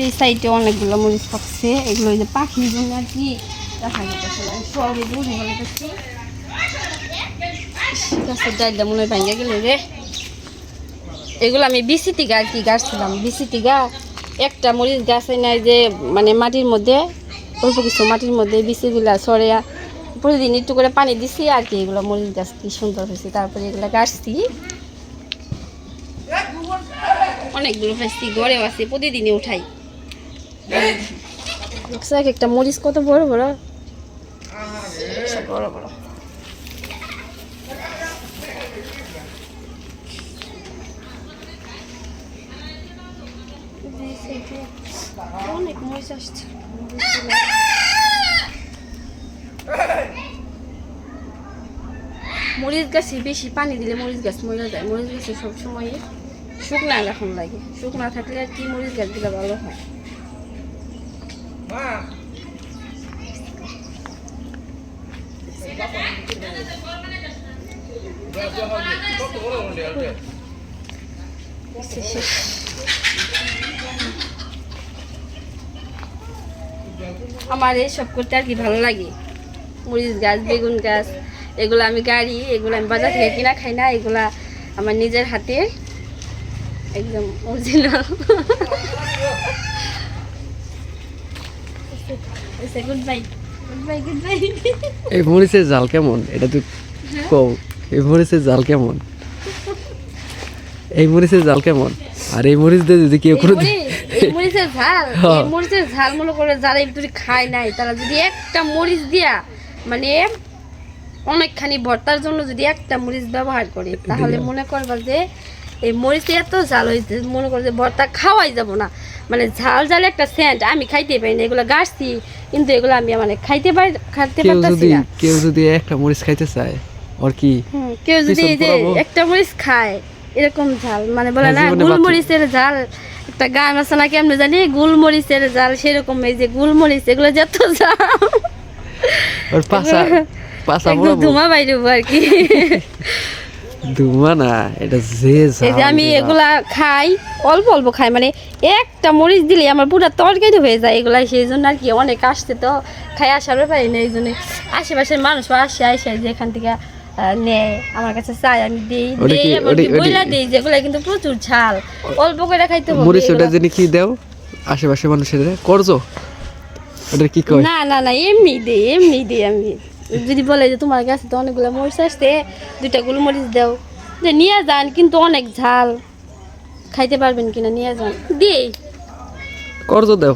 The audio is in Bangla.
এই সাইডে অনেকগুলো মরিচ পাকছে, এগুলো ওই যে পাখির জন্য আর কি দেখা যেতেছে না, সবই দূরে গেছে। গাছের ডালটা মনে হয় ভাঙে গেল রে। এগুলো আমি বিসি থেকে আর কি গাছছিলাম, বিসি থেকে একটা মরিচ গাছ নাই যে মানে মাটির মধ্যে অল্প কিছু মাটির মধ্যে বিচিগুলা সরিয়া প্রতিদিন একটু করে পানি দিছি আর কি। এগুলো মরিচ গাছ কি সুন্দর হয়েছে। তারপরে এগুলো গাছছি অনেকগুলো পাইছি, ঘরেও আছে, প্রতিদিনই উঠাই। একটা মরিচ কত বড় বড় বড় বড়। অনেক মরিচ আসছে। মরিচ গাছে বেশি পানি দিলে মরিচ গাছ মরে যায়। মরিচ গাছে সবসময় শুকনা রাখুন লাগে, শুকনা থাকলে আর কি মরিচ গাছগুলো ভালো হয়। আমার এইসব করতে আর কি ভালো লাগে। মরিচ গাছ, বেগুন গাছ, এগুলো আমি গাড়ি, এগুলো আমি বাজার থেকে কিনা খাই না, এগুলা আমার নিজের হাতে একদম original. Good bye, good bye, good bye. এই মরিচের জাল কেমন এটা তুই কও? এই মরিচের জাল কেমন? এই মরিচের জাল কেমন? আর এই মরিচ দিয়ে যদি কেউ করে মরিচের ঝাল, মরিচের ঝাল মনে করে যারা একটু খায় নাই তারা যদি একটা মরিচ দিয়া মানে অনেকখানি ভর্তার জন্য যদি একটা মরিচ ব্যবহার করে তাহলে মনে করবা যে এই মরিচে এত ঝাল হয়েছে, মনে করে যে ভর্তা খাওয়াই যাব না। মানে ঝাল ঝাল একটা সেন্ট আমি খাইতে পারি না। এগুলো গাছছি কিন্তু এগুলো আমি মানে খাইতে পারতাছি না। কেউ যদি একটা মরিচ খাইতে চায় ওর কি, কেউ যদি এই যে একটা মরিচ খায় এরকম ঝাল, মানে বলে না গুলমরিচের ঝাল, একটা গান আছে না কেমনে জানি, গুলমরিচের ঝাল, সেরকম এই যে গুলমরিচ এগুলো যত ঝাল ওর পাছা পাছা বড় ধুমা বাইরে আর কি। ধুমা না, এটা যে ঝাল। এই যে আমি এগুলা খাই, অল্প অল্প খাই, মানে একটা মরিচ দিলে আমার পুরো তরকারি হয়ে যায় এগুলা। সেই জন্য আর কি অনেক আসছে তো খাই আসার পারি না, এই জন্য আশেপাশের মানুষও আসে যে এখান থেকে নেয় আমার কাছে চাই, আমি দিই বইলা দিই। যেগুলা কিন্তু প্রচুর ঝাল, অল্প করে খাইতে হবে। মরিচ ওটা জানি কি দাও আশেপাশে মানুষের করজো, ওটা কি কয়? না না না, এমনি দিই আমি। যদি বলে যে তোমার কাছে তো অনেকগুলো মরিচ আসছে, 2টা গোলমরিচ দাও, যে নিয়ে যান কিন্তু অনেক ঝাল, খাইতে পারবেন কিনা নিয়ে যান, দিই করজো দাও।